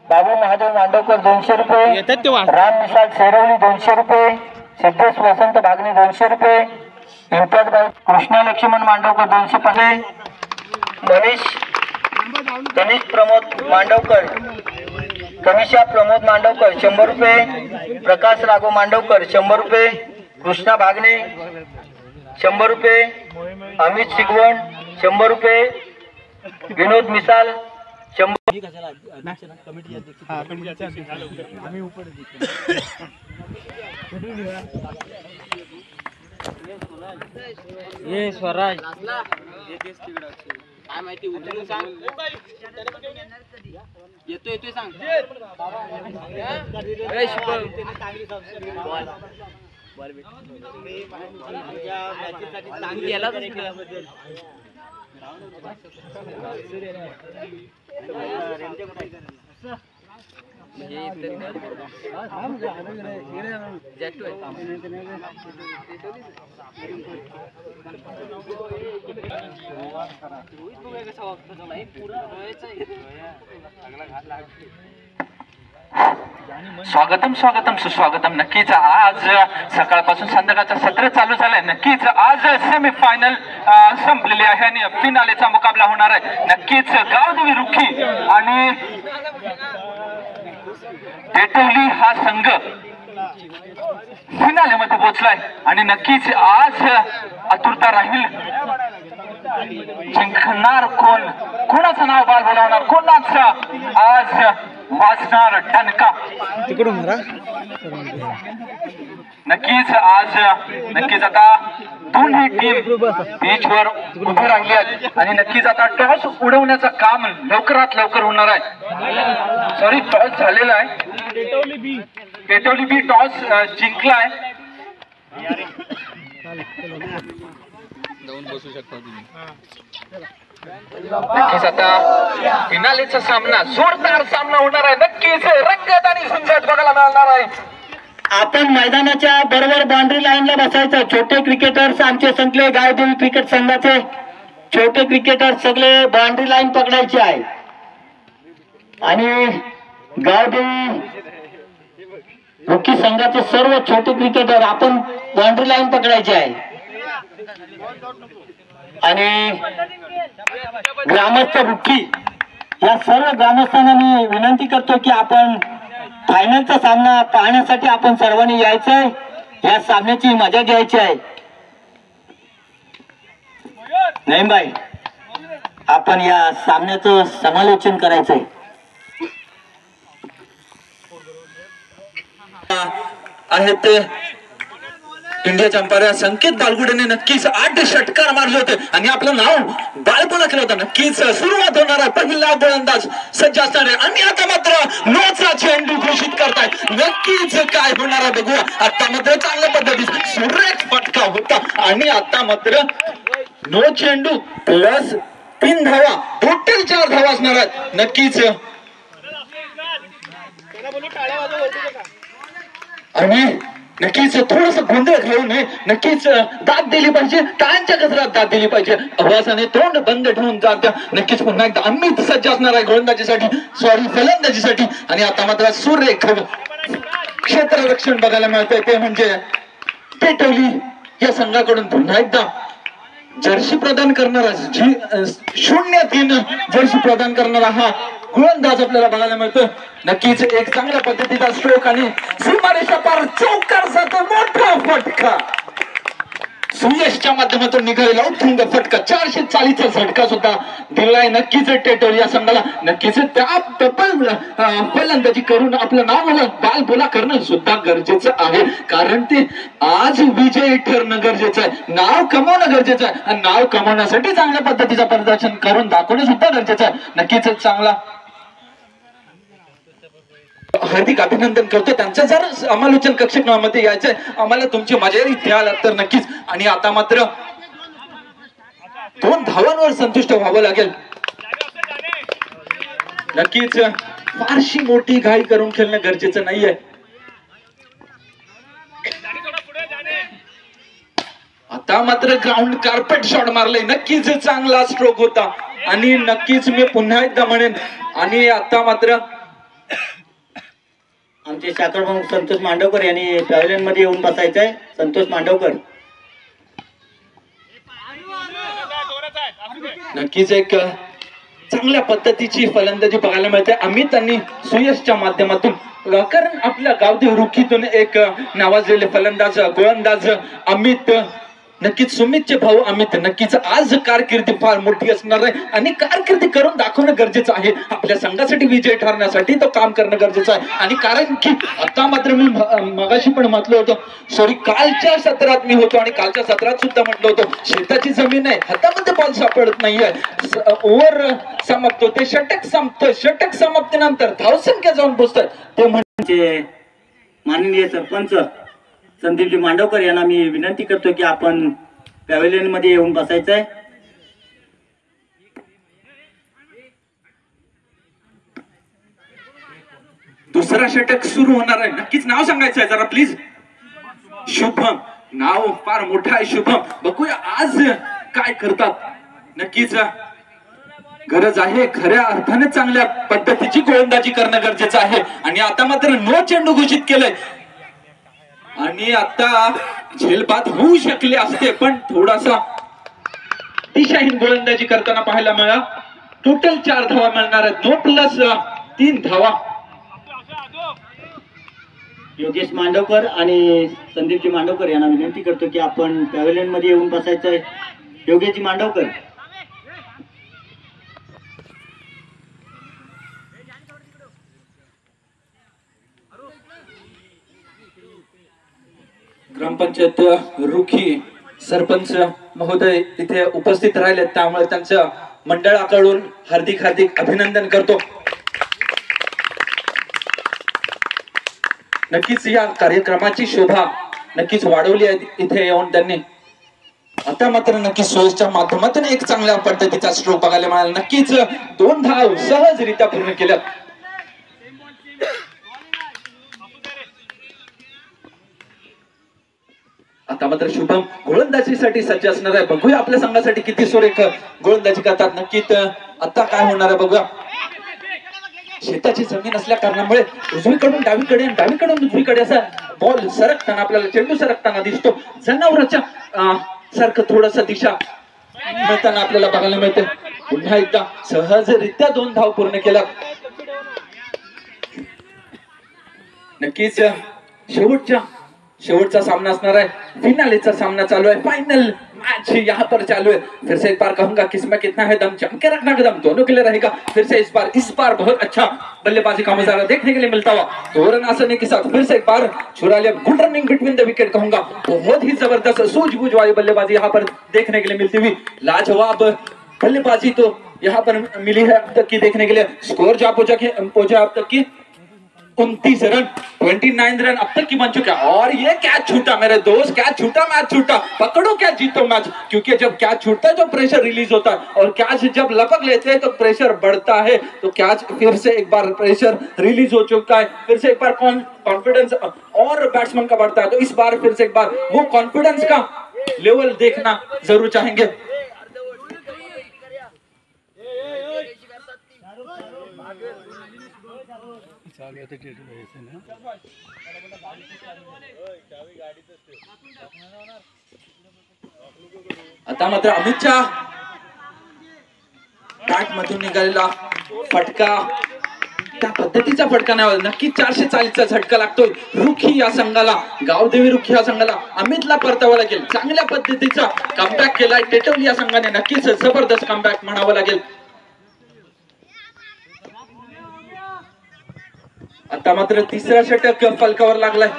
बाबू महादेव मांडवकर 200 रुपये, राम विशाल शेरवली 200 रुपये, सिद्धेश वसंत भागणे 200 रुपये, इम्तियाज कृष्णा लक्ष्मण मांडवकर 250, तनिष प्रमोद मांडवकर, कनिषा प्रमोद मांडवकर 100 रुपये, प्रकाश राघव मांडवकर 100 रुपये, कृष्णा भागणे 100 रुपये, अमित शिगवण 100 रुपये, विनोद मिसाल 100। ये स्वराज काय माहिती उचलून सांग येतोय सांग बॉल गेला स्वागतम स्वागतम सुस्वागतम। नक्कीच आज सकाळपासून संध्याकाळचं सत्र चालू झालंय। नक्कीच आज सेमीफायनल संपलेली आहे आणि फिनालेचा मुकाबला होणार आहे। नक्कीच गावदेवी रुखी आणि टेटवली हा संघ फिनाले मध्ये पोहोचलाय आणि नक्कीच आज आतुरता राहील जिंकणार कोण, कोणाचं नाव बाल बोलावणार, कोणाचा आज वाजणार टणका। नक्कीच आता दोन्ही टीम पिचवर उभे राहिली आहेत आणि नक्कीच आता टॉस उडवण्याचं काम लवकरात लवकर होणार आहे। सॉरी, टॉस झालेला आहे। पेटवली बी टॉस जिंकलाय। नक्कीच आता फिनालेचा सामना, जोरदार सामना होणार आहे। नक्कीच रंगत आणि झुंजत बघायला मिळणार आहे। आपण मैदानाच्या बरोबर बाउंड्री लाईनला बसायचं। छोटे क्रिकेटर्स आमचे संपले, गावदेवी क्रिकेट संघाचे छोटे क्रिकेटर सगळे बाउंड्री लाईन पकडायची आहे आणि गावदेवी हॉकी संघाचे सर्व छोटे क्रिकेटर आपण बाउंड्री लाईन पकडायची आहे आणि ग्रामस्थ रुखी या सर्व ग्रामस्थांना मी विनंती करतो की आपण फायनलचा सामना पाहण्यासाठी आपण सर्वांनी यायचंय। या सामन्याची मजा घ्यायची आहे। नाही बाई, आपण या सामन्याचं समालोचन करायचंय। आहेत इंडियाच्या अंपायर संकेत बालगुडेने नक्कीच 8 षटकार मारले होते आणि आपलं नाव बाळपणा केलं होतं। नक्कीच सुरुवात होणार आहे, पहिला गोलंदाज सज्ज असणार आहे आणि आता मात्र नोचा चेंडू घोषित करताय। नक्कीच काय होणार आहे बघूया। आता मात्र चांगल्या पद्धतीने सुरेख फटका होता आणि आता मात्र नो चेंडू प्लस 3 धावा, टोटल 4 धावा असणार आहेत। नक्कीच आणि नक्कीच थोडस गोंधळ घेऊ नये, नक्कीच दाद दिली पाहिजे, टाळ्यांच्या गजरात दाद दिली पाहिजे, आवाजाने तोंड बंद ठेवून जात। नक्कीच पुन्हा एकदा अमित सज्ज असणार आहे गोलंदाजीसाठी, सॉरी फलंदाजीसाठी आणि आता मात्र सुरेख क्षेत्ररक्षण बघायला मिळतंय ते म्हणजे पेटवली या संघाकडून पुन्हा एकदा जर्सी प्रदान करणारा 0-3 जर्सी प्रदान करणारा हा गोलंदाज आपल्याला बघायला मिळतो। नक्कीच एक चांगल्या पद्धतीचा स्ट्रोक आणि सीमारेषा पार चौकारसाठी मोठा फटका सुयशच्या माध्यमातून निघालेला उत्तुंग फटका 440चा झटका सुद्धा दिलाय नक्कीच टेटवली या संघाला। नक्कीच त्या फलंदाजी करून आपलं नाव बाल बोला करणं सुद्धा गरजेचं आहे, कारण ते आज विजयी ठरणं गरजेचं आहे, नाव कमवणं गरजेचं आहे आणि नाव कमवण्यासाठी चांगल्या पद्धतीचं प्रदर्शन करून दाखवणं सुद्धा गरजेचं आहे। नक्कीच चांगला हार्दिक अभिनंदन करतो त्यांचं। जर समालोचन कक्षामध्ये यायचंय आम्हाला, तुमची मजा इथे आलात तर नक्कीच। आणि आता मात्र 2 धावांवर संतुष्ट व्हावं लागेल। नक्कीच फारशी मोठी घाई करून खेळणं गरजेचं नाहीये। आता मात्र ग्राउंड कार्पेट शॉट मारले, नक्कीच चांगला स्ट्रोक होता आणि नक्कीच मी पुन्हा एकदा म्हणेन आणि आता मात्र आमचे शाखा प्रमुख संतोष मांडवकर यांनी पॅव्हलियन मध्ये येऊन बसायचं आहे. संतोष मांडवकर. नक्कीच एक चांगल्या पद्धतीची फलंदाजी बघायला मिळते अमित आणि सुयशच्या माध्यमातून. कारण आपल्या गावदेवी रुखीतून एक नावाजलेले फलंदाज गोलंदाज अमित, नक्कीच सुमितचे भाऊ अमित, नक्कीच आज कारकिर्दी फार मोठी असणार आहे आणि कारकिर्दी करून दाखवणं गरजेचं आहे. आपल्या संघासाठी विजय ठरण्यासाठी तो काम करणं गरजेचं आहे. आणि कारण की आता मात्र मी मगाशी पण म्हटलं होतं, सॉरी कालच्या सत्रात मी होतो आणि कालच्या सत्रात सुद्धा म्हटलं होतं, शेताची जमीन आहे, हातामध्ये बॉल सापडत नाहीये, ओव्हर समाप्त होते, षटक संपतं, षटक समाप्तीनंतर धावसंख्या जाऊन पोहोचतात. ते म्हणजे माननीय सरपंच संदीपजी मांडवकर यांना मी विनंती करतो की आपण पॅव्हलियन मध्ये येऊन बसायचं आहे. दुसरा षटक सुरू होणार आहे. नक्कीच नाव सांगायचं आहे जरा प्लीज. शुभम, नाव फार मोठं आहे शुभम. बघूया आज काय करतात. नक्कीच गरज आहे खऱ्या अर्थाने चांगल्या पद्धतीची गोलंदाजी करणं गरजेचं आहे. आणि आता मात्र नो चेंडू घोषित केलंय आणि आता झेलबाद होऊ शकले असते, पण थोडासा दिशाहीन गोलंदाजी करताना पाहायला मिळाला. टोटल 4 धावा मिळणार आहेत, 9+3 धावा. योगेश मांडवकर आणि संदीपजी मांडवकर यांना विनंती करतो की आपण पॅव्हलियन मध्ये येऊन बसायचं आहे. योगेशजी मांडवकर. ग्रामपंचायत रुखी सरपंच महोदय इथे उपस्थित राहिले, त्यामुळे त्यांच्या मंडळाकडून हार्दिक हार्दिक अभिनंदन करतो. नक्कीच या कार्यक्रमाची शोभा नक्कीच वाढवली आहे इथे येऊन त्यांनी. आता मात्र नक्कीच सोयीच्या माध्यमातून एक चांगल्या पद्धतीचा स्ट्रोक बघायला मिळाला. नक्कीच 2 धाव सहजरित्या पूर्ण केल्या. आता मात्र शुभम गोलंदाजीसाठी सज्ज असणार आहे. बघूया आपल्या संघासाठी किती सुरेख गोलंदाजी करतात. नक्कीच आता काय होणार आहे बघूया. शेताची जमीन असल्या कारणामुळे उजवीकडून डावीकडे, डावीकडून उजवीकडे असा बॉल सरकताना आपल्याला चेंडू सरकताना दिसतो. जनावरांच्या सारखं थोडस दिशा मिळताना आपल्याला बघायला मिळते. पुन्हा एकदा सहजरित्या 2 धाव पूर्ण केल्या. नक्कीच शेवटचा सामना असणार आहे. फिनालेचा सामना चालू है, फाइनल मैच यहाँ पर चालू है. फिर से एक बार कहूंगा किसमें कितना है दम, जम के रखना कदम दोनों के लिए रहेगा. फिर से इस बार बहुत अच्छा बल्लेबाजी का नजारा देखने के लिए मिलता हुआ. धोरण आसानी के साथ फिर से एक बार छुरा लिया. Good running between the wicket कहूंगा. बहुत ही जबरदस्त सूझबूझ वाली बल्लेबाजी यहाँ पर देखने के लिए मिलती हुई. लाजवाब बल्लेबाजी तो यहाँ पर मिली है अब तक की देखने के लिए. स्कोर जो पहुंचा अब तक की 29 रन, 29 रन अब तक की बन चुका है. और ये कैच छूटा मेरे दोस्त, कैच छूटा, मैच छूटा. पकड़ो कैच, जीतो मैच. क्योंकि जब कैच छूटता है तो प्रेशर रिलीज होता है और कैच जब लपक लेते हैं तो प्रेशर बढ़ता है. तो कैच फिर से एक बार प्रेशर रिलीज हो चुका है. फिर से एक बार कॉन्फिडेंस और बैट्समैन का बढ़ता है. तो इस बार फिर से एक बार वो कॉन्फिडेंस का लेवल देखना जरूर चाहेंगे. आता मात्र अमितच्या बॅट मधून निघालेला फटका त्या पद्धतीचा फटका नाही. नक्की 440चा झटका लागतोय रुखी या संघाला, गावदेवी रुखी या संघाला. अमितला परतावं लागेल. चांगल्या पद्धतीचा कमबॅक केलाय टेटवली या संघाने. नक्कीच जबरदस्त कमबॅक म्हणावं लागेल. आता मात्र 3रा षटक फलकावर लागलाय.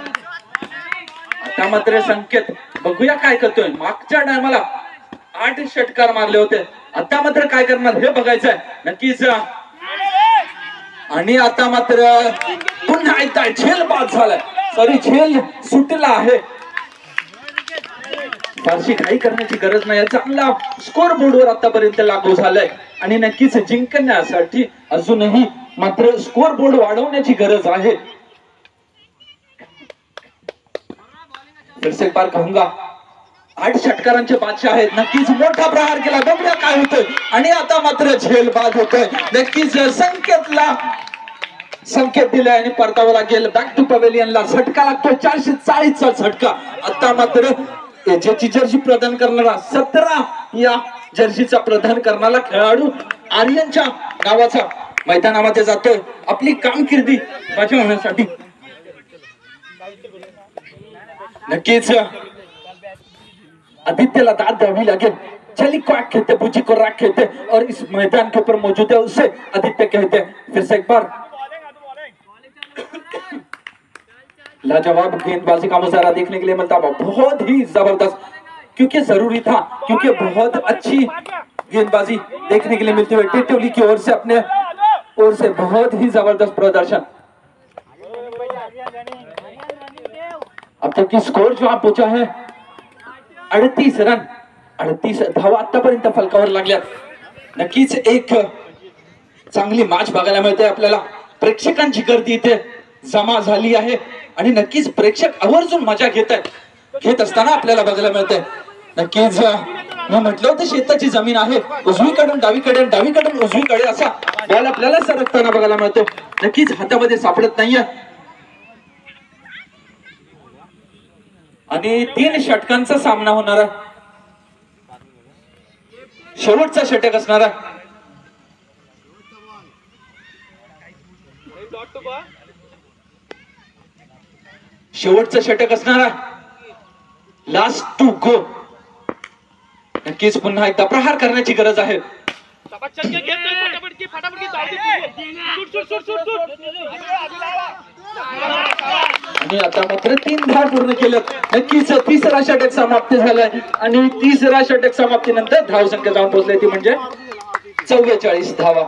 आता मात्र संकेत बघूया काय करतोय. मागच्या टायमाला 8 षटकार मारले होते, आता मात्र काय करणार हे बघायचंय नक्कीच. आणि आता मात्र पुन्हा एकदा झेल बाद झालाय, सॉरी झेल सुटला आहे. फारशी काही करण्याची गरज नाही. चांगला स्कोर बोर्डवर आतापर्यंत लागू झालाय आणि नक्कीच जिंकण्यासाठी अजूनही मात्र स्कोर बोर्ड वाढवण्याची गरज आहे. फिर से एक बार कहूंगा 8 षटकारांचे बादशाह आहेत. नक्कीच मोठा प्रहार केला, बघूया काय होतंय. आणि आता मात्र झेल बाद होतोय. नक्कीच संकेतला संकेत दिलाय आणि परतावा लागेल बॅक टू पवेलियनला. झटका लागतोय 440चा झटका. आता मात्र ज्याची जर्सी प्रदान करणारा 17 या जर्सीचा प्रदान करणारा खेळाडू आर्यनच्या नावाचा मैदानामध्ये जातोय आपली कामगिरी बजावण्यासाठी. नक्कीच आदित्यला दाद द्यावी लागेल. चली क्वाक कहते बुजी को राख कहते और इस मैदान के ऊपर मौजूद है उससे आदित्य कहते हैं. फिर से एक बार लाजवाब गेंदबाजी का मुजाहरा देखने के लिए मिलता है. बहुत ही जबरदस्त, क्योंकि जरूरी था, क्योंकि बहुत अच्छी गेंदबाजी देखने के लिए मिलती हुई टिटोली की ओर से अपने ओर से बहुत ही जबरदस्त प्रदर्शन. अब तक की स्कोर जो आप पूछा है 38 रन, 38 धावा आतापर्यंत फलकावर लागल्यात. नक्कीच एक चांगली मॅच बघायला मिळते आपल्याला. प्रेक्षकांची गर्दी इथे जमा झाली आहे आणि नक्कीच प्रेक्षक आवर्जून मजा घेत असताना आपल्याला बघायला मिळते. नक्कीच मी म्हटलं होतं शेताची जमीन आहे, उजवीकडून डावीकडे डावीकडून उजवीकडे असा बॉल आपल्याला सरकताना बघायला मिळतो. नक्कीच हातामध्ये सापडत नाहीये आणि 3 षटकांचा सामना होणारा शेवटचा षटक असणारा शेवटचं षटक असणारा लास्ट टू गो. नक्कीच पुन्हा एकदा प्रहार करण्याची गरज आहे. आणि आता मात्र 3 धाव पूर्ण केल्यात. नक्कीच तिसरा षटक समाप्त झालाय आणि तिसरा षटक समाप्तीनंतर धाव संख्या जाऊन पोहोचली ती म्हणजे 44 धावा.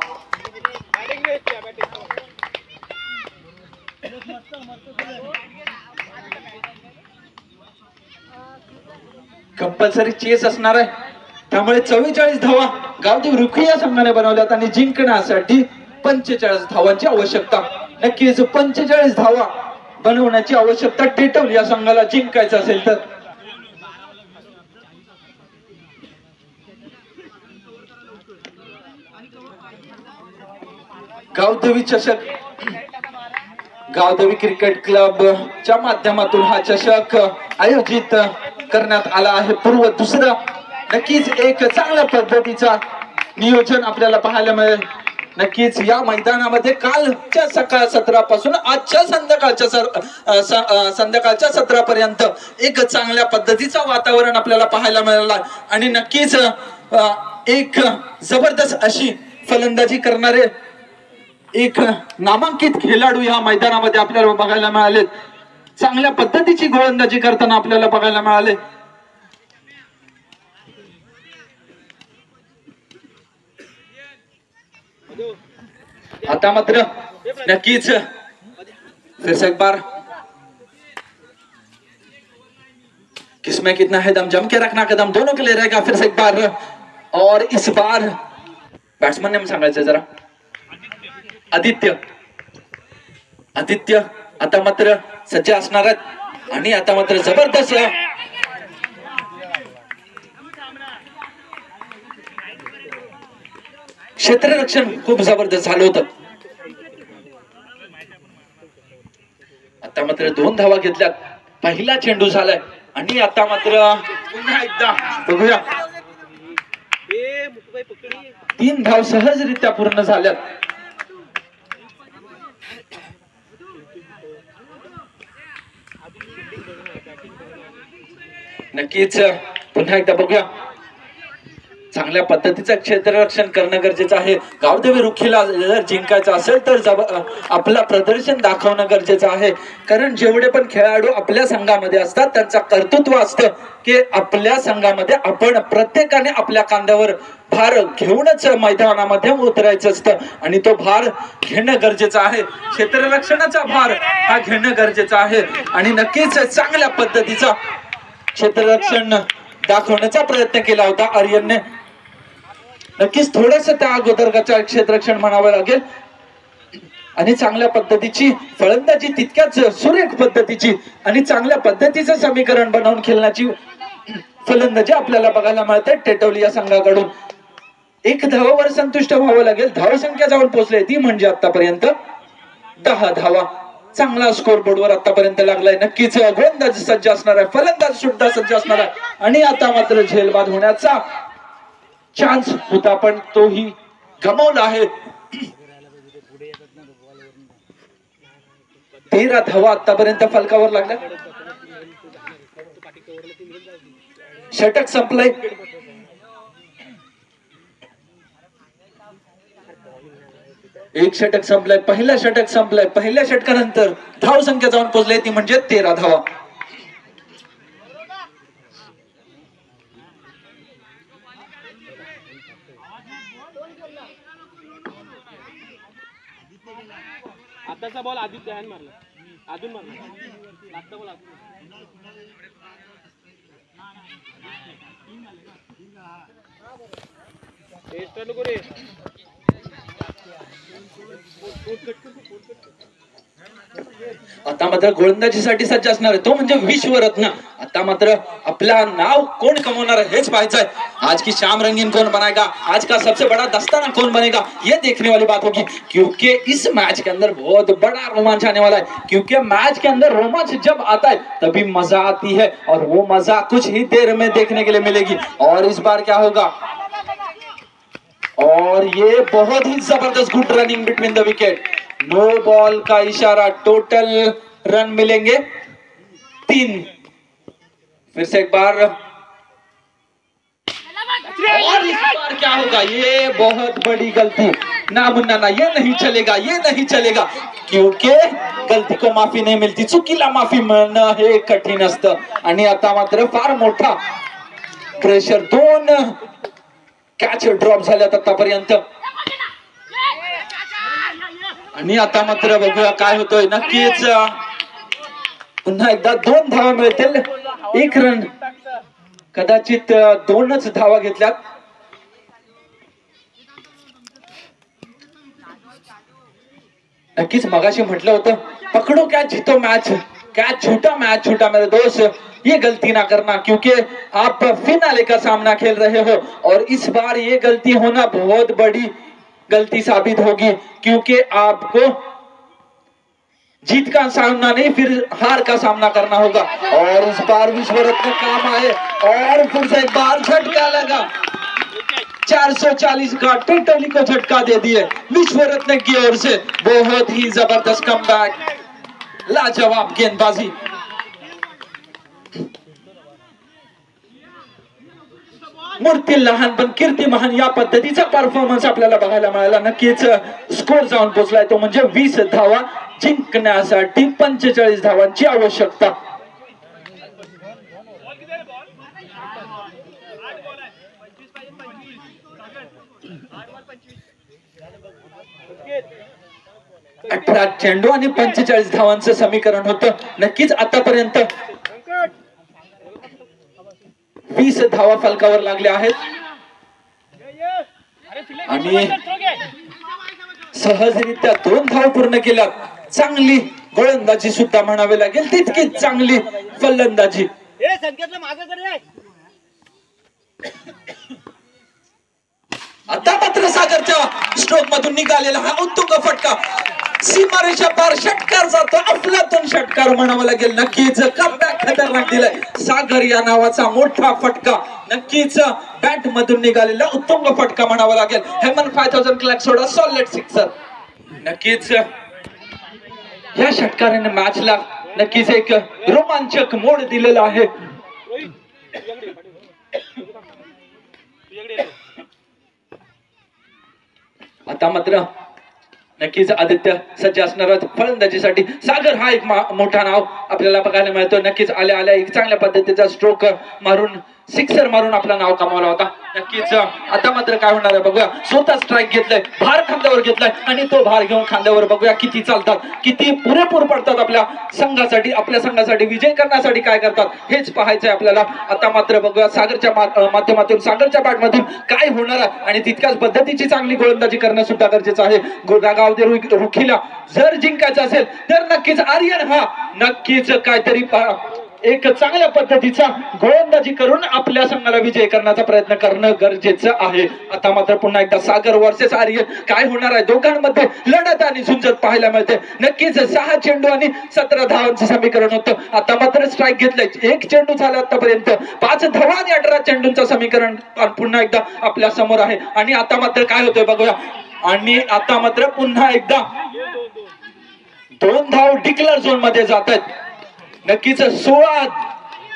कंपल्सरी चेस असणार आहे, त्यामुळे 44 धावा गावदेवी रुखी या संघाने बनवल्यात आणि जिंकण्यासाठी 45 धावांची आवश्यकता. नक्कीच 45 धावा बनवण्याची आवश्यकता टिटवली या संघाला जिंकायचं असेल तर. गावदेवी चषक गावदेवी क्रिकेट क्लबच्या माध्यमातून हा चषक आयोजित करण्यात आला आहे. पूर्व दुसरा नक्कीच एक चांगल्या पद्धतीचा नियोजन आपल्याला पाहायला मिळेल. नक्कीच या मैदानामध्ये कालच्या सकाळ सत्रापासून आजच्या संध्याकाळच्या सत्रापर्यंत एक चांगल्या पद्धतीचं वातावरण आपल्याला पाहायला मिळालं आणि नक्कीच एक जबरदस्त अशी फलंदाजी करणारे एक नामांकित खेळाडू या मैदानामध्ये आपल्याला बघायला मिळाले. चांगल्या पद्धतीची गोलंदाजी करताना आपल्याला बघायला मिळाले. आता मात्र नक्कीच फिर से एक बार किसमें कितना है दम, जम के रखना कदम दोनों के लिए रहेगा. फिर से एक बार और इस बार बॅट्समन ने सांगायचं जरा आदित्य आता मात्र सज्ज असणार आहेत आणि आता मात्र जबरदस्त क्षेत्ररक्षण खूप जबरदस्त झालं होतं. आता मात्र 2 धावा घेतल्यात. पहिला चेंडू झालाय आणि आता मात्र पुन्हा एकदा बघूया 3 धाव सहजरित्या पूर्ण झाल्यात. नक्कीच पुन्हा एकदा बघूया. चांगल्या पद्धतीचं क्षेत्ररक्षण करणं गरजेचं आहे. गावदेवी रुखीला जर जिंकायचं असेल तर आपलं प्रदर्शन दाखवणं गरजेचं आहे. कारण जेवढे पण खेळाडू आपल्या संघामध्ये असतात त्यांचं कर्तृत्व असतं की आपल्या संघामध्ये आपण प्रत्येकाने आपल्या खांद्यावर भार घेऊनच मैदानामध्ये उतरायचं असतं आणि तो भार घेणं गरजेचं आहे. क्षेत्ररक्षणाचा भार हा घेणं गरजेचं आहे आणि नक्कीच चांगल्या पद्धतीचा क्षेत्ररक्षण दाखवण्याचा प्रयत्न केला होता आर्यनने. नक्कीच थोडस त्या अगोदरच्या क्षेत्ररक्षण म्हणावं लागेल आणि चांगल्या पद्धतीची फलंदाजी तितक्याच सुरेख पद्धतीची आणि चांगल्या पद्धतीचं समीकरण बनवून खेळण्याची फलंदाजी आपल्याला बघायला मिळते टेटवली या संघाकडून. 1 धावावर संतुष्ट व्हावं लागेल. धावसंख्या जाऊन पोहोचली ती म्हणजे आतापर्यंत 10 धावा. चांगला स्कोर बोर्डवर आतापर्यंत लागलाय. नक्कीच गोलंदाज सज्ज असणार आहे, फलंदाज सुद्धा सज्ज असणार आहे. आणि आता मात्र झेलबाद होण्याचा चान्स होता पण तोही गमावला आहे. 13 धावा आतापर्यंत फलकावर लागल्या. षटक संपलंय. एक षटक संपलंय. पहिलं षटक संपलंय. पहिल्या षटकानंतर धाव संख्या जाऊन पोहोचली ती म्हणजे 13 धावा. आताचा बॉल आदित्य याने मारला. अजून मारला. लागता बॉल आता मात्र गोलंदाजीसाठी सज्ज असणार आहे तो म्हणजे विश्वरत्न. आता मात्र आपला नाव कोण कमवणार है हेच पाहायचं है. आज की शाम रंगीन कौन बनाएगा, आज का सबसे बड़ा दस्ताना कौन बनेगा, ये देखने वाली बात होगी. क्योंकि इस मैच के अंदर बहुत बड़ा रोमांच आने वाला है. क्योंकि मैच के अंदर रोमांच जब आता है तभी मजा आती है और वो मजा कुछ ही देर में देखने के लिए मिलेगी. और इस बार क्या होगा, और ये बहुत ही जबरदस्त good running between the wicket. No ball का इशारा. टोटल रन मिलेंगे 3. फिर से एक बार. और इस बार क्या होगा, ये बहुत बड़ी गलती. ना मुन्ना ना, ये नहीं चलेगा, ये नहीं चलेगा. क्योंकि गलती को माफी नाही मिळती. चुकीला माफी मिळणं हे कठीण असतं. आणि आता मात्र फार मोठा प्रेशर. 2 कॅच ड्रॉप झाल्यात आतापर्यंत. आणि आता मात्र बघूया काय होतोय. नक्कीच पुन्हा एकदा 2 धावा मिळतील. 1 रन कदाचित 2च धावा घेतल्यात. नक्कीच मगाशी म्हटलं होतं पकडो कॅच जीतो मैच, कैच छूटा मैच छूटा. मेरे दोस्त ये गलती ना करना क्योंकि आप फिनाले का सामना खेल रहे हो और इस बार ये गलती होना बहुत बड़ी गलती साबित होगी क्योंकि आपको जीत का सामना नहीं फिर हार का सामना करना होगा. और इस बार विश्वरत्न काम आए और फिर से एक बार झटका लगा. 440 का टिटोली को झटका दे दिए विश्वरत्न की ओर से. बहुत ही जबरदस्त कमबैक, लाजवाब गेंदबाजी. मूर्ती लहान पण कीर्ती महान या पद्धतीचा परफॉर्मन्स आपल्याला बघायला मिळाला. नक्कीच स्कोर जाऊन पोहोचलाय तो म्हणजे 20 धावा. जिंकण्यासाठी 45 धावांची आवश्यकता. अठरा चेंडू आणि 45 धावांचं समीकरण होतं. नक्कीच आतापर्यंत 20 धावा फलकावर लागल्या आहेत आणि सहजरित्या 2 धावा पूर्ण केल्यात. चांगली गोलंदाजी सुद्धा म्हणावी लागेल, तितकीच चांगली फलंदाजी. आता मात्र सागरच्या स्ट्रोक मधून निघालेला हा उत्तुंग फटका सीमारेषा पार षटकार जातो. अफलातून षटकार म्हणावं लागेल. नक्कीच कमबॅक खतरनाक दिलाय सागर या नावाचा मोठा फटका. नक्कीच बॅट मधून निघालेला उत्तुंग फटका म्हणावा लागेल. हेमन 5000 क्लॅक सोडा सॉलिड सिक्सर. नक्कीच या षटकाराने मॅचला नक्कीच एक रोमांचक मोड दिलेला आहे. आता मात्र नक्कीच आदित्य सज्ज असणार फलंदाजीसाठी. सागर हा एक मोठा नाव आपल्याला बघायला मिळतो. नक्कीच आल्या आल्या एक चांगल्या पद्धतीचा स्ट्रोक मारून सिक्सर मारून आपला नाव कमावला होता. नक्कीच आता मात्र काय होणार आहे बघूया. स्वतः स्ट्राईक घेतलाय, भार खांद्यावर घेतलाय आणि तो भार घेऊन खांद्यावर बघूया किती चालतात, किती पुरेपूर पडतात आपल्या संघासाठी. आपल्या संघासाठी विजय करण्यासाठी काय करतात हेच पाहायचंय आपल्याला. आता मात्र बघूया सागरच्या माध्यमातून सागरच्या बॅट मधून काय होणार आहे आणि तितक्याच पद्धतीची चांगली गोलंदाजी करणं सुद्धा गरजेचं आहे. रुखीला जर जिंकायचं असेल तर नक्कीच आर्यन हा नक्कीच काहीतरी एक चांगल्या पद्धतीचा गोलंदाजी करून आपल्या संघाला विजय करण्याचा प्रयत्न करणं गरजेचं आहे. आता मात्र पुन्हा एकदा सागर वर्सेस आर्यन काय होणार आहे, दोघांमध्ये लढत आणि झुंजत पाहायला मिळते. नक्कीच 6 चेंडू आणि 17 धावांचं समीकरण होतं. आता मात्र स्ट्राईक घेतलंय, 1 चेंडू झाला आतापर्यंत, 5 धावा आणि 18 चेंडूंचं समीकरण पुन्हा एकदा आपल्या समोर आहे. आणि आता मात्र काय होतंय बघूया. आणि आता मात्र पुन्हा एकदा 2 धाव डिक्लेअर झोन मध्ये जात आहेत. नक्कीच 16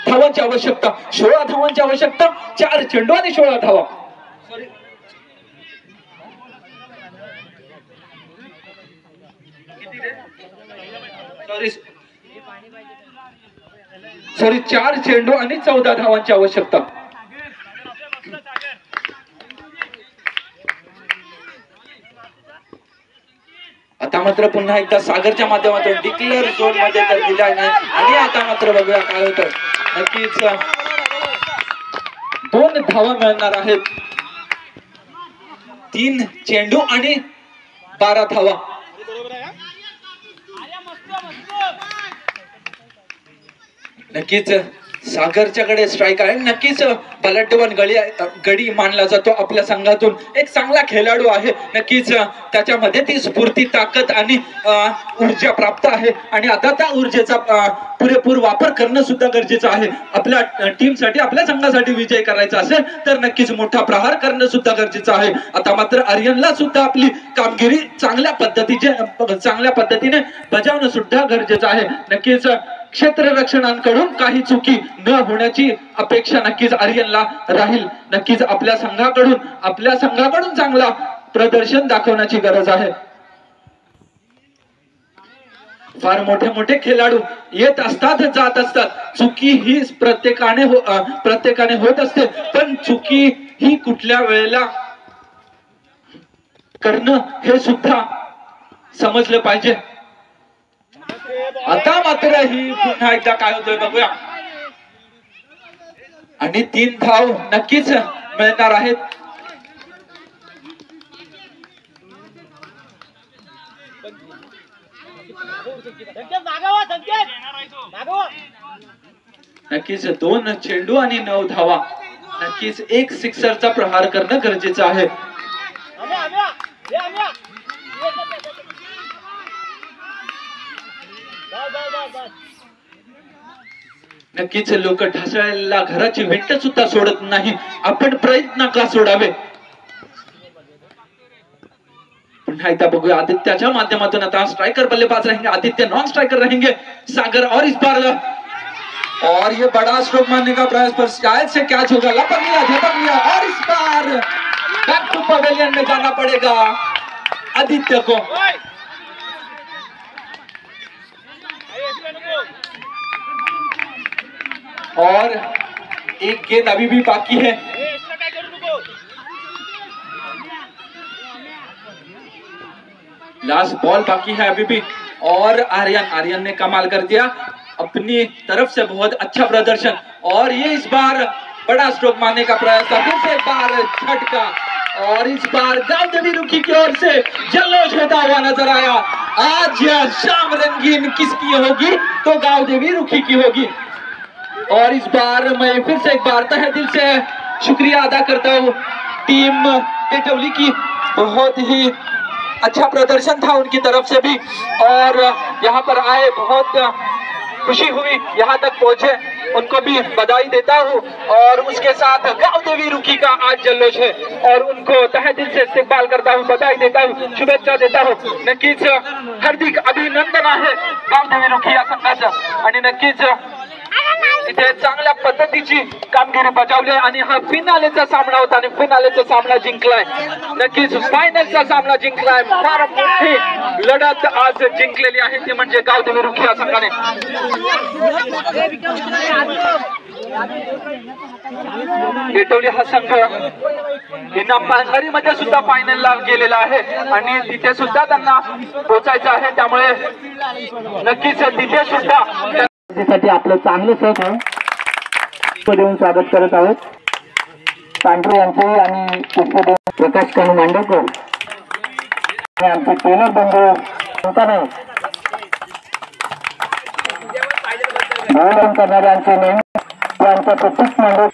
धावांची आवश्यकता, 16 धावांची आवश्यकता, 4 चेंडू आणि 16 धावा. सॉरी 4 चेंडू आणि 14 धावांची आवश्यकता. आता मात्र पुन्हा एकदा सागरच्या माध्यमातून डिक्लेअर झोन मध्ये तर दिला नाही. आणि आता मात्र बघूया काय होतं. नक्कीच 2 धावा मिळणार आहेत, 3 चेंडू आणि 12 धावा. नक्कीच सागरच्याकडे स्ट्राईक आहे. नक्कीच बलाढ्यवान गडी मानला जातो आपल्या संघातून, एक चांगला खेळाडू आहे. नक्कीच त्याच्यामध्ये ती स्फूर्ती, ताकद आणि ऊर्जा प्राप्त आहे. आणि आता त्या ऊर्जेचा पुरेपूर वापर करणं सुद्धा गरजेचं आहे. आपल्या टीमसाठी, आपल्या संघासाठी विजय करायचा असेल तर नक्कीच मोठा प्रहार करणं सुद्धा गरजेचं आहे. आता मात्र आर्यनला सुद्धा आपली कामगिरी चांगल्या पद्धतीने बजावणं सुद्धा गरजेचं आहे. नक्कीच क्षेत्ररक्षणांकडून काही चुकी न होण्याची अपेक्षा नक्कीच आर्यनला राहील. नक्कीच आपल्या संघाकडून चांगला प्रदर्शन दाखवण्याची गरज आहे. फार मोठे खेळाडू येत असतात, जात असतात. चुकी ही प्रत्येकाने होत असते, पण चुकी ही कुठल्या वेळेला करणं हे सुद्धा समजलं पाहिजे. आता मात्र ही पुन्हा एकदा काय होतंय बघूया. आणि 3 धाव नक्कीच मिळणार आहेत. नक्कीच 2 चेंडू आणि 9 धावा. नक्कीच 1 सिक्सरचा प्रहार करणं गरजेचं आहे. नक्कीच लोक ढासळायला घराची भिंत सुद्धा सोडत नाही. आपण प्रयत्न का सोडावे. पुन्हा एकदा बघूया आदित्याच्या माध्यमातून. आता स्ट्राइकर बल्लेबाज रहेंगे, आदित्य नॉन स्ट्राइकर रहेंगे. सागर और इस बार और ये बड़ा स्ट्रोक मारने का प्रयास, पर शायद से कैच होगा. लपक लिया और इस बार बैक टू पवेलियन में जाना पड़ेगा आदित्य को. और एक गेंद अभी भी बाकी है. लास्ट बॉल बाकी है अभी भी. और आर्यन ने कमाल कर दिया, अपनी तरफ से बहुत अच्छा प्रदर्शन. और ये इस बार बड़ा स्ट्रोक मारने का प्रयास था, फिर से एक बार झटका. और इस बार गावदेवी रुखी की ओर से जल्लोष होता हुआ नजर आया. आज शाम रंगीन किसकी होगी, तो गावदेवी रुखी की होगी. और इस बार मैं फिर से एक बार तहे दिल से शुक्रिया अदा करता हूँ टीम टेटौली की. बहुत ही अच्छा प्रदर्शन था उनकी तरफ से भी, और यहाँ पर आए बहुत खुशी हुई, यहाँ तक पहुंचे, उनको भी बधाई देता हूँ. और उसके साथ गावदेवी रुखी का आज जल्लोष है, और उनको तहे दिल से इस्तेकबाल करता हूँ, बधाई देता हूँ, शुभेच्छा देता हूँ. नक्कीच हार्दिक अभिनंदन आहे गावदेवी रुखी या संघाचं. आणि नक्कीच इथे चांगल्या पद्धतीची कामगिरी बजावली आणि हा फिनालेचा सामना होता आणि फिनालेचा सामना जिंकलाय. नक्कीच फायनलचा सामना जिंकलाय. फार मोठी लढत आज जिंकलेली आहे, ती म्हणजे गावदेवी रुखी या संघाने. टेटौली हा संघ इनाम पालघरीमध्ये सुद्धा फायनलला गेलेला आहे आणि तिथे सुद्धा त्यांना पोहोचायचं आहे. त्यामुळे नक्कीच तिथे सुद्धा साठी आपलं चांगलं सहकार्य देऊन स्वागत करत आहोत. पांढरे यांचे आणि पुष्प प्रकाश कानू मांडवकर आणि आमचे ट्रेनर बंधू नियोजन करणारे आमचे नेहमी आमच्या प्रत्येक मंडळ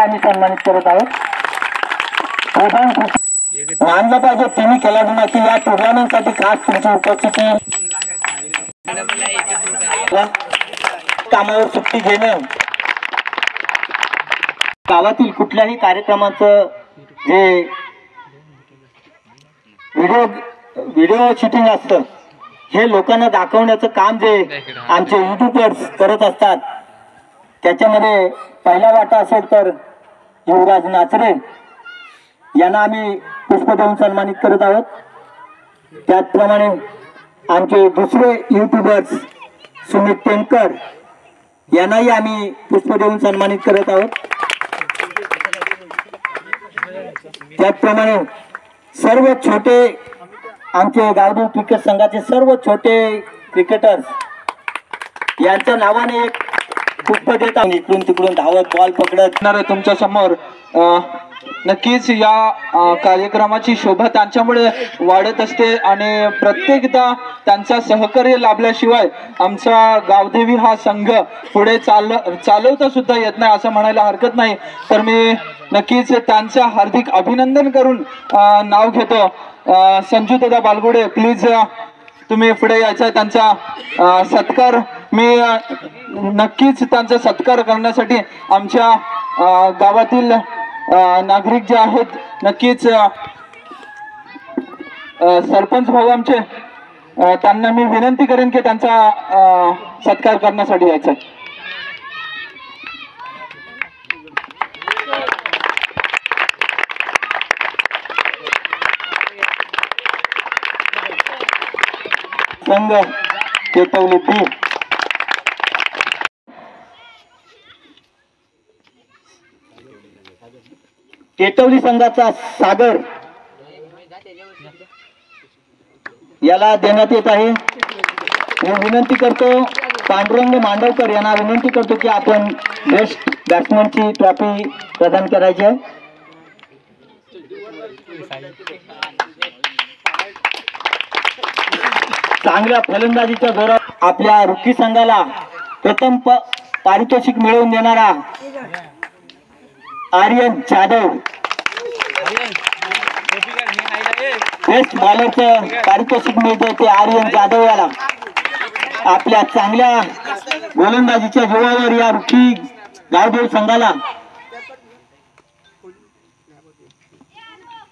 आम्ही सन्मानित करत आहोत. मानलं पाहिजे तिन्ही खेळाडूंना की या टुर्नामेंटसाठी खास तुमची उपस्थिती, कामावर सुट्टी घेणं, गावातील कुठल्याही कार्यक्रमाचं जे व्हिडिओ शूटिंग असतं हे लोकांना दाखवण्याचं काम जे आमचे युट्यूबर्स करत असतात त्याच्यामध्ये पहिला वाटा असेल तर युवराज नाचरे यांना आम्ही पुष्प देऊन सन्मानित करत आहोत. त्याचप्रमाणे आमचे दुसरे युट्यूबर्स सुमित टेंकर यांनाही आम्ही पुष्प देऊन सन्मानित करत आहोत. त्याचप्रमाणे सर्व छोटे आमचे गावदेव क्रिकेट संघाचे सर्व छोटे क्रिकेटर्स यांच्या नावाने एक पुष्प देत आहोत. इकडून तिकडून धावत बॉल पकडत तुमच्या समोर नक्कीच या कार्यक्रमाची शोभा त्यांच्यामुळे वाढत असते आणि प्रत्येकदा त्यांचा सहकार्य लाभल्याशिवाय आमचा गावदेवी हा संघ पुढे चालवता सुद्धा येत नाही असं म्हणायला हरकत नाही. तर मी नक्कीच त्यांचं हार्दिक अभिनंदन करून नाव घेतो. संजू दादा बालगुडे प्लीज तुम्ही पुढे यायचा. त्यांचा सत्कार मी नक्कीच त्यांचा सत्कार करण्यासाठी आमच्या गावातील नागरिक जे आहेत नक्कीच सरपंच भाऊ आमचे त्यांना मी विनंती करेन की त्यांचा सत्कार करण्यासाठी यायचं. संघ केतवली बी केतवली संघाचा सागर याला देण्यात येत आहे. मी विनंती करतो पांडुरंग मांडवकर यांना विनंती करतो की आपण बेस्ट बॅट्समनची ट्रॉफी प्रदान करायची आहे. चांगल्या फलंदाजीच्या जोरात आपल्या रुकी संघाला प्रथम पारितोषिक मिळवून देणारा आर्यन जाधव बेस्ट बॉलरचं पारितोषिक मिळतं ते आर्यन जाधव याला. आपल्या चांगल्या गोलंदाजीच्या जोरावर या रुकी गावदेव संघाला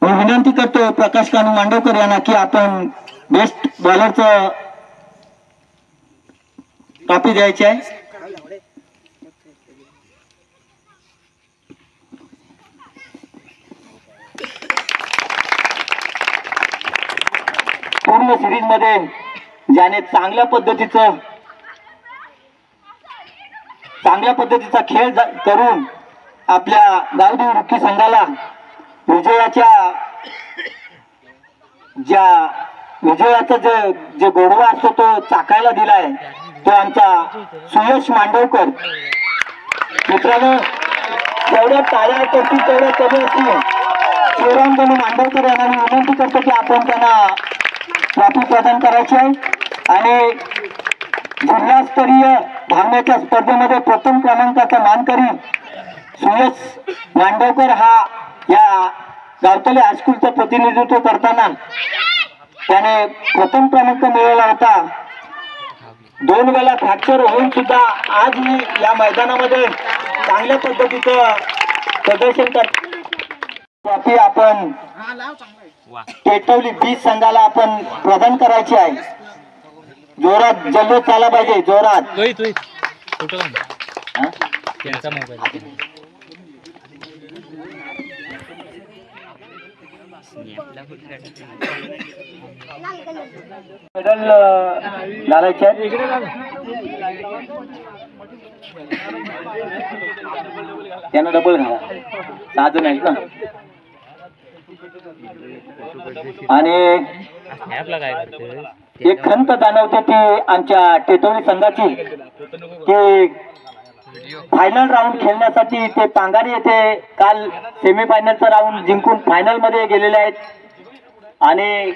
मी विनंती करतो प्रकाश कानू मांडवकर यांना की आपण बेस्ट बॉलरचं ट्रॉफी द्यायची आहे. पूर्ण सिरीज मध्ये ज्याने चांगल्या पद्धतीचा खेळ करून आपल्या गावदेवी रुकी संघाला विजयाचा जे गोडवा असतो तो चाकायला दिलाय तो आमचा सुयश मांडवकर. मित्रांनो जेवढ्या टाळ्या करतील तेवढ्या कमी असतील. शिवराम मांडवकर यांना मी विनंती करतो की आपण त्यांना ट्रॉफी प्रदान करायची आहे. आणि जिल्हास्तरीय धावण्याच्या स्पर्धेमध्ये प्रथम क्रमांकाचा मानकरी सुयश मांडवकर हा या गावतले हायस्कूलचं प्रतिनिधित्व करताना त्याने प्रथम क्रमांक मिळवला होता. 2 वेळा फ्रॅक्चर होऊन सुद्धा आज मी या मैदानामध्ये चांगल्या पद्धतीचं प्रदर्शन ट्रॉफी आपण केतवली बीच संघाला आपण प्रदान करायची आहे. जोरात जल्लोष झाला पाहिजे जोरात. मेडल घालायचे आहेत. त्यांना डबल घाला 6 जण आहेत ना. आणि एक खंत जाणवते ती आमच्या टेटवली संघाची की फायनल राऊंड खेळण्यासाठी ते पांगारी येथे काल सेमीफायनलचा राऊंड जिंकून फायनल मध्ये गेलेले आहेत आणि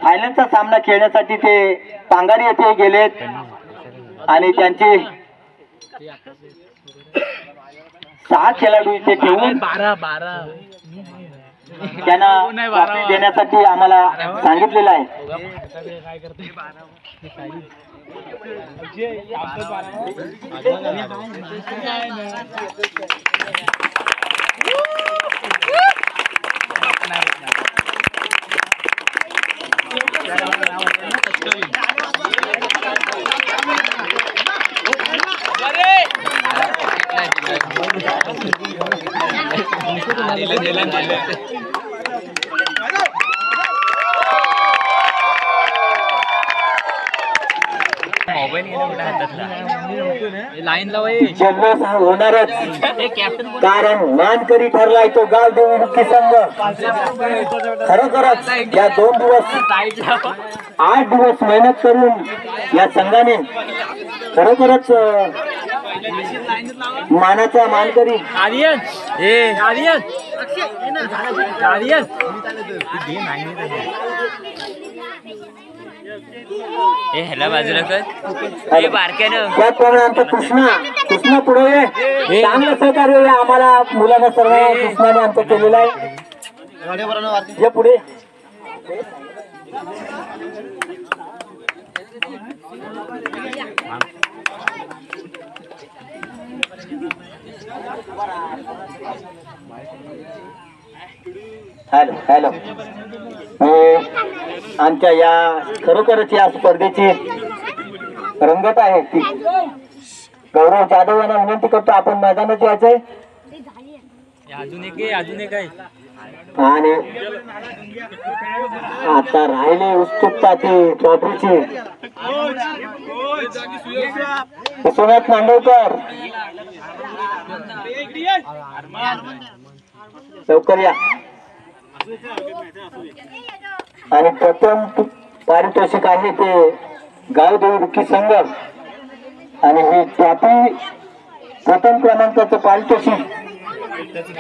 फायनलचा सामना खेळण्यासाठी ते पांगारी येथे गेलेत. आणि त्यांचे 6 खेळाडू इथे ठेवून त्यांना ट्रॉफी देण्यासाठी आम्हाला सांगितलेलं आहे. जल्लोष हा होणारच, कारण मानकरी ठरलाय तो गावदेवी मुख्य संघ. खरोखरच या 2 दिवस 8 दिवस मेहनत करून या संघाने खरोखरच मानाचा मानकरी ह्याला बाजूला कर बारक्यानं त्याचप्रमाणे आमचा कृष्णा पुढे ये. चांगलं सहकार्य आम्हाला मुलांना सर्व कृष्णाने आमचं केलेलं आहे. जे पुढे हॅलो आमच्या या खरोखरच या स्पर्धेची रंगत आहे ती गौरव जाधव यांना विनंती करतो आपण मैदानात यायचंय. अजून एक आहे आणि आता राहिले उत्सुकता ती ट्रॉफीची. विश्वनाथ मांडवकर लवकर या. आणि प्रथम पारितोषिक आहे ते गावदेवी रुकी संघ आणि ही ट्रॉफी प्रथम क्रमांकाचं पारितोषिक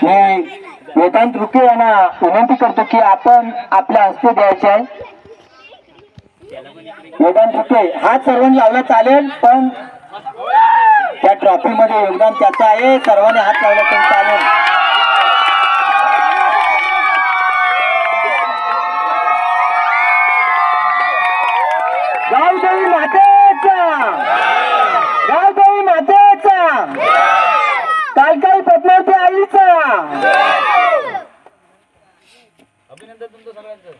मी वेदांत रुके यांना विनंती करतो की आपण आपल्या हस्ते द्यायचे आहे. वेदांत रुके हा सर्वांनी लावला चालेल, पण त्या ट्रॉफी मध्ये योगदान त्याचं आहे. सर्वांनी हात लावला तरी चालेल. गावदेवी मातेचा, गावदेवी मातेचा, कालकाई पद्मावती आईचा. अभिनंदन तुमचं सगळ्यांचं.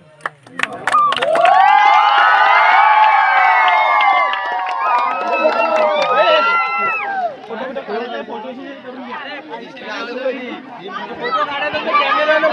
फोटो काढायचा कॅमेराला